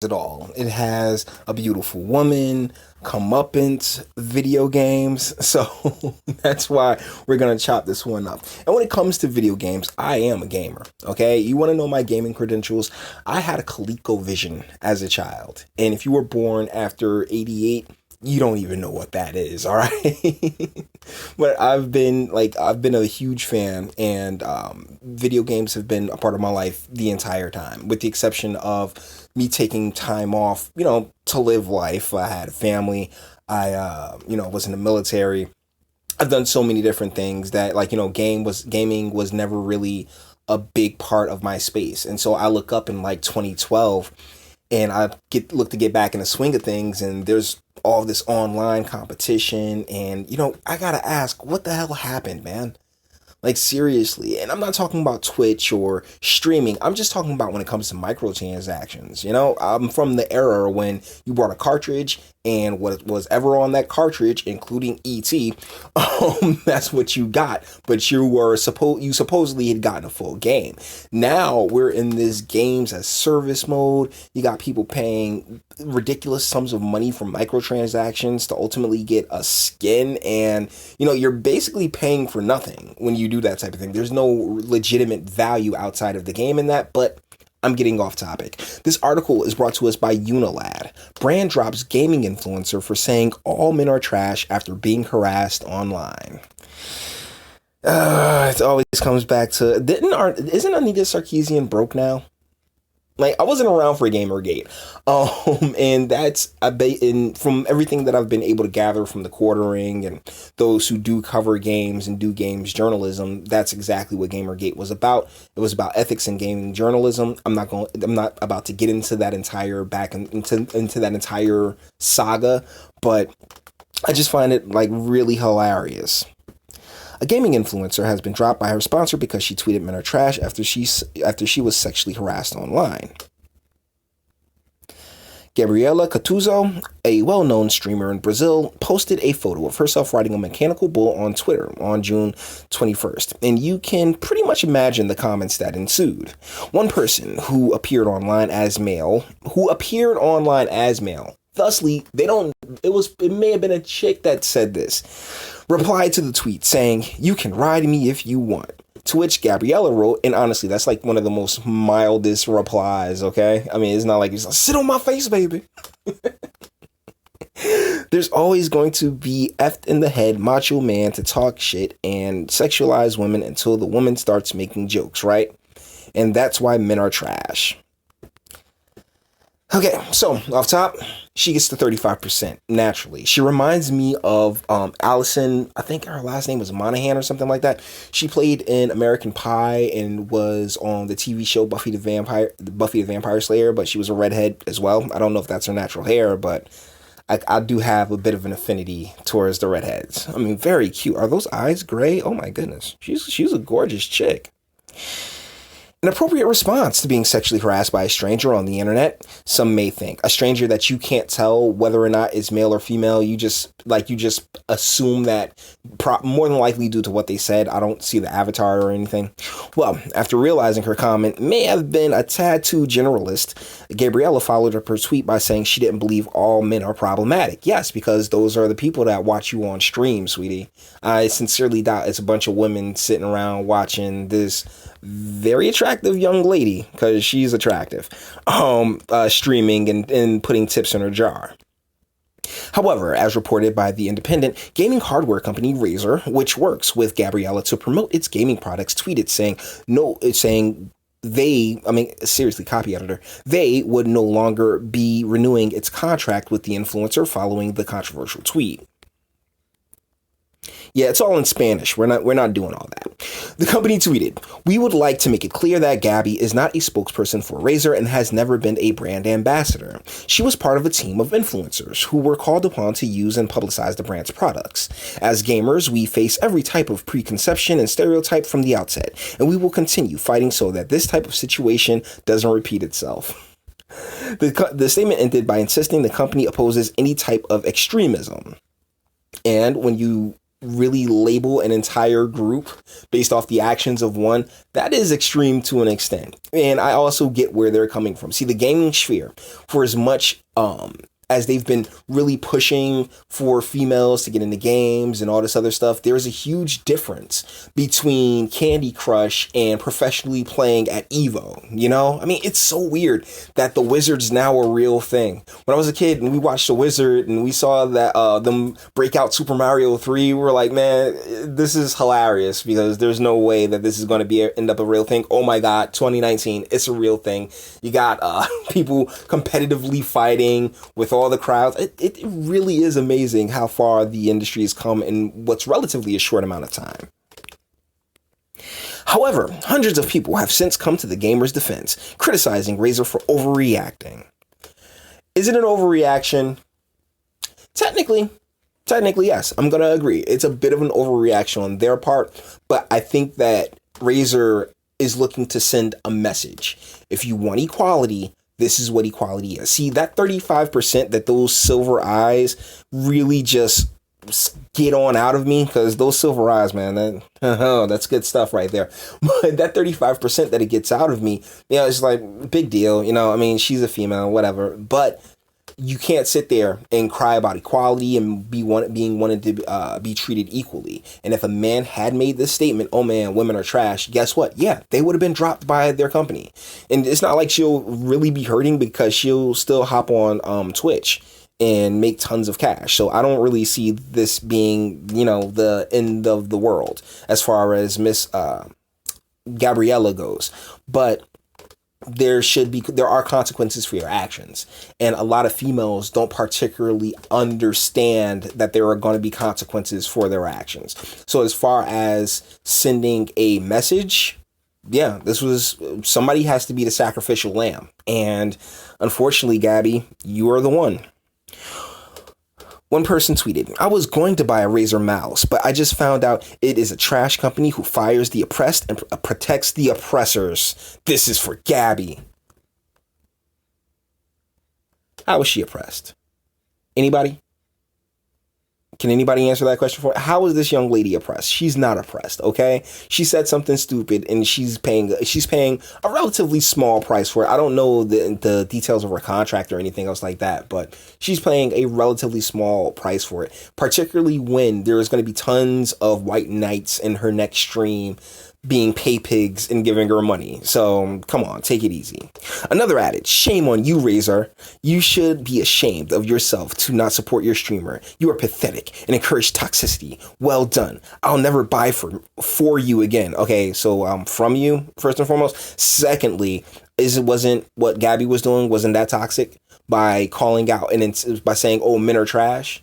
it all. It has a beautiful woman, comeuppance, video games. So that's why we're gonna chop this one up. And when it comes to video games, I am a gamer. Okay, you want to know my gaming credentials? I had a ColecoVision as a child, and if you were born after '88, you don't even know what that is, all right? But I've been a huge fan, and video games have been a part of my life the entire time, with the exception of me taking time off, to live life. I had a family. I was in the military. I've done so many different things that, gaming was never really a big part of my space. And so I look up in like 2012, and look to get back in the swing of things, and there's all this online competition, and I gotta ask, what the hell happened, man? Like, seriously. And I'm not talking about Twitch or streaming. I'm just talking about when it comes to microtransactions. I'm from the era when you bought a cartridge, and what was ever on that cartridge, including ET, that's what you got. But you supposedly had gotten a full game. Now we're in this games as service mode. You got people paying ridiculous sums of money for microtransactions to ultimately get a skin, and you're basically paying for nothing when you do that type of thing. There's no legitimate value outside of the game in that. But I'm getting off topic. This article is brought to us by Unilad. Brand drops gaming influencer for saying all men are trash after being harassed online. It always comes back to, isn't Anita Sarkeesian broke now? Like, I wasn't around for Gamergate, and and from everything that I've been able to gather from the quartering and those who do cover games and do games journalism, that's exactly what Gamergate was about. It was about ethics in gaming journalism. I'm not about to get into that into that entire saga, but I just find it like really hilarious. A gaming influencer has been dropped by her sponsor because she tweeted men are trash after she was sexually harassed online. Gabriela Cattuzzo, a well-known streamer in Brazil, posted a photo of herself riding a mechanical bull on Twitter on June 21st, and you can pretty much imagine the comments that ensued. One person who appeared online as male, thusly, it may have been a chick that said this, replied to the tweet saying, "You can ride me if you want." To which Gabriela wrote, and honestly, that's like one of the most mildest replies, okay? I mean, it's not like, sit on my face, baby. There's always going to be effed in the head macho man to talk shit and sexualize women until the woman starts making jokes, right? And that's why men are trash. Okay, so off top, she gets to 35% naturally. She reminds me of Allison. I think her last name was Monahan or something like that. She played in American Pie and was on the TV show Buffy the Vampire Slayer, but she was a redhead as well. I don't know if that's her natural hair, but I do have a bit of an affinity towards the redheads. I mean, very cute. Are those eyes gray? Oh my goodness, she's a gorgeous chick. An appropriate response to being sexually harassed by a stranger on the internet, some may think. A stranger that you can't tell whether or not is male or female. You just assume that, more than likely due to what they said. I don't see the avatar or anything. Well, after realizing her comment may have been a tad too generalist, Gabriela followed up her tweet by saying she didn't believe all men are problematic. Yes, because those are the people that watch you on stream, sweetie. I sincerely doubt it's a bunch of women sitting around watching this very attractive young lady, because she's attractive, streaming and putting tips in her jar. However, as reported by The Independent, gaming hardware company Razer, which works with Gabriela to promote its gaming products, tweeted seriously, copy editor, they would no longer be renewing its contract with the influencer following the controversial tweet. Yeah, it's all in Spanish. We're not doing all that. The company tweeted, "We would like to make it clear that Gabby is not a spokesperson for Razer and has never been a brand ambassador. She was part of a team of influencers who were called upon to use and publicize the brand's products. As gamers, we face every type of preconception and stereotype from the outset, and we will continue fighting so that this type of situation doesn't repeat itself." The statement ended by insisting the company opposes any type of extremism. And when you really label an entire group based off the actions of one, that is extreme to an extent. And I also get where they're coming from. See, the gaming sphere, for as much as they've been really pushing for females to get into games and all this other stuff, there's a huge difference between Candy Crush and professionally playing at Evo. You know, I mean, it's so weird that the Wizard's now a real thing. When I was a kid and we watched the Wizard and we saw that them break out Super Mario 3, we were like, man, this is hilarious, because there's no way that this is going to end up a real thing. Oh my God, 2019, it's a real thing. You got people competitively fighting with all the crowds. It really is amazing how far the industry has come in what's relatively a short amount of time. However, hundreds of people have since come to the gamer's defense, criticizing Razer for overreacting. Is it an overreaction? Technically, yes. I'm going to agree. It's a bit of an overreaction on their part, but I think that Razer is looking to send a message. If you want equality, this is what equality is. See, that 35% that those silver eyes really just get on out of me, because those silver eyes, man, that's good stuff right there. But that 35% that it gets out of me, you know, it's like, big deal. You know, I mean, she's a female, whatever. But you can't sit there and cry about equality and being wanted to be treated equally. And if a man had made this statement, oh man, women are trash, guess what? Yeah, they would have been dropped by their company. And it's not like she'll really be hurting, because she'll still hop on Twitch and make tons of cash. So I don't really see this being, you know, the end of the world as far as Miss Gabriela goes. But there are consequences for your actions, and a lot of females don't particularly understand that there are going to be consequences for their actions. So as far as sending a message, yeah, somebody has to be the sacrificial lamb, and unfortunately, Gabby, you are the one. One person tweeted, I was going to buy a Razer mouse, but I just found out it is a trash company who fires the oppressed and protects the oppressors. This is for Gabby. How is she oppressed? Anybody? Can anybody answer that question for me? How is this young lady oppressed? She's not oppressed, okay? She said something stupid, and she's paying a relatively small price for it. I don't know the details of her contract or anything else like that, but she's paying a relatively small price for it, particularly when there's going to be tons of white knights in her next stream being pay pigs and giving her money. So come on, take it easy. Another adage, shame on you, Razer. You should be ashamed of yourself to not support your streamer. You are pathetic and encourage toxicity. Well done. I'll never buy for you again. Okay, so from you, first and foremost. Secondly, wasn't what Gabby was doing, wasn't that toxic? By calling out and by saying, oh, men are trash?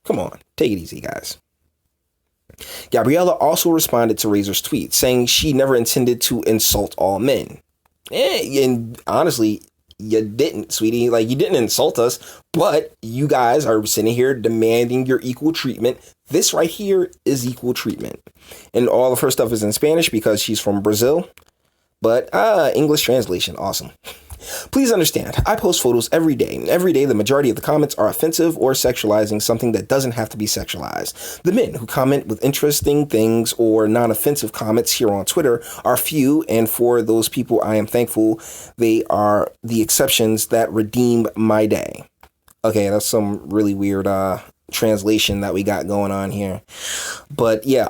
Come on, take it easy, guys. Gabriela also responded to Razer's tweet, saying she never intended to insult all men. And honestly, you didn't, sweetie. Like, you didn't insult us, but you guys are sitting here demanding your equal treatment. This right here is equal treatment. And all of her stuff is in Spanish because she's from Brazil. But English translation, awesome. Please understand, I post photos every day. Every day, the majority of the comments are offensive or sexualizing something that doesn't have to be sexualized. The men who comment with interesting things or non-offensive comments here on Twitter are few, and for those people, I am thankful. They are the exceptions that redeem my day. Okay, that's some really weird translation that we got going on here. But yeah,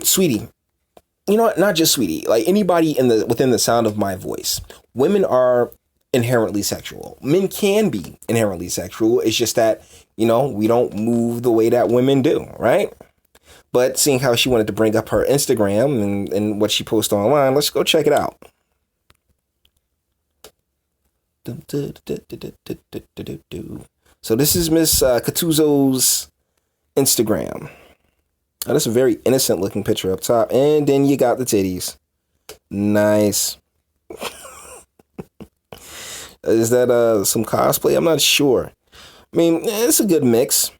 sweetie, you know what? Not just sweetie, like anybody within the sound of my voice, women are inherently sexual. Men can be inherently sexual. It's just that, you know, we don't move the way that women do, right? But seeing how she wanted to bring up her Instagram and what she posts online, let's go check it out. So this is Miss Cattuzzo's Instagram. Oh, that's a very innocent looking picture up top. And then you got the titties. Nice. Is that some cosplay? I'm not sure. I mean, it's a good mix.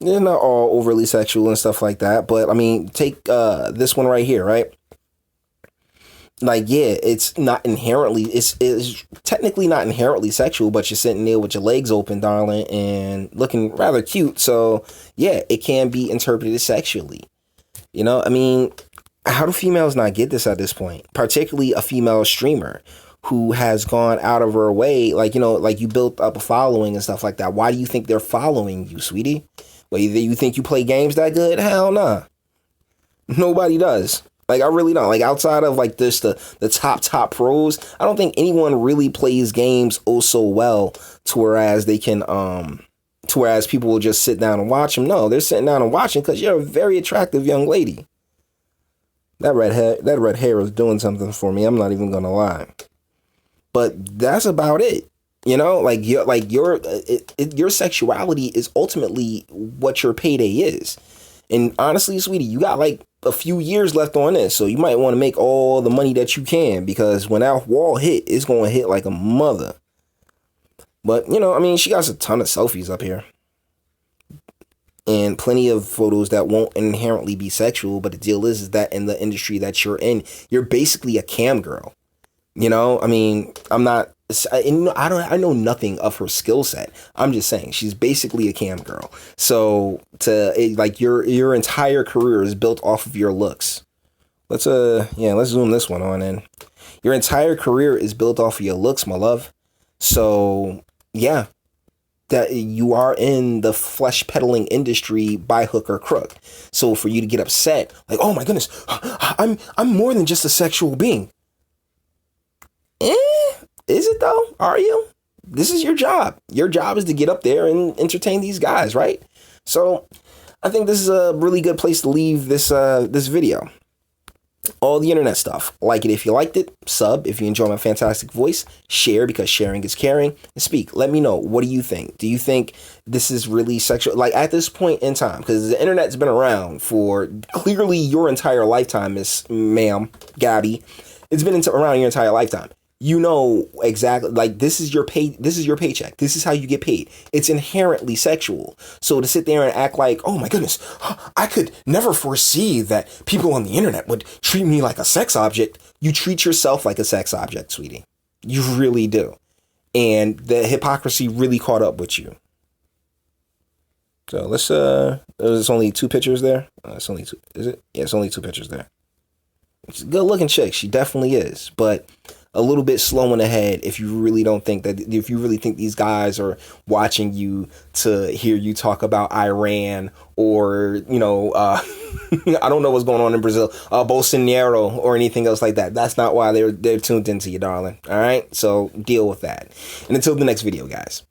They're not all overly sexual and stuff like that. But, I mean, take this one right here, right? Like, yeah, it's not inherently, it's technically not inherently sexual, but you're sitting there with your legs open, darling, and looking rather cute. So yeah, it can be interpreted sexually. You know, I mean, how do females not get this at this point? Particularly a female streamer who has gone out of her way, like, you know, like you built up a following and stuff like that. Why do you think they're following you, sweetie? Well, either you think you play games that good? Hell nah. Nobody does. Like, I really don't. Like, outside of like this, the top pros, I don't think anyone really plays games oh so well to whereas they can to whereas people will just sit down and watch them. No, they're sitting down and watching because you're a very attractive young lady. That red hair is doing something for me. I'm not even gonna lie. But that's about it. You know, like your sexuality is ultimately what your payday is. And honestly, sweetie, you got like a few years left on this, so you might want to make all the money that you can, because when that wall hit, it's going to hit like a mother. But, you know, I mean, she got a ton of selfies up here. And plenty of photos that won't inherently be sexual, but the deal is that in the industry that you're in, you're basically a cam girl. You know, I mean, I know nothing of her skill set. I'm just saying she's basically a cam girl. So like your entire career is built off of your looks. Let's zoom this one on in. Your entire career is built off of your looks, my love. So yeah, that you are in the flesh peddling industry by hook or crook. So for you to get upset, like, oh my goodness, I'm more than just a sexual being. Is it though? Are you? This is your job. Your job is to get up there and entertain these guys, right? So I think this is a really good place to leave this video. All the internet stuff. Like it if you liked it, sub if you enjoy my fantastic voice, share because sharing is caring, and speak. Let me know. What do you think? Do you think this is really sexual? Like at this point in time, because the internet's been around for clearly your entire lifetime, Miss Ma'am, Gabby. It's been around your entire lifetime. You know exactly, like this is your paycheck. This is how you get paid. It's inherently sexual. So to sit there and act like, oh my goodness, I could never foresee that people on the internet would treat me like a sex object. You treat yourself like a sex object, sweetie. You really do. And the hypocrisy really caught up with you. So let's, there's only 2 pictures there. It's only 2, is it? Yeah, it's only 2 pictures there. She's a good looking chick. She definitely is. But a little bit slow in the head if you really think these guys are watching you to hear you talk about Iran or, you know, I don't know what's going on in Brazil, Bolsonaro or anything else like that. That's not why they're tuned into you, darling. All right. So deal with that. And until the next video, guys.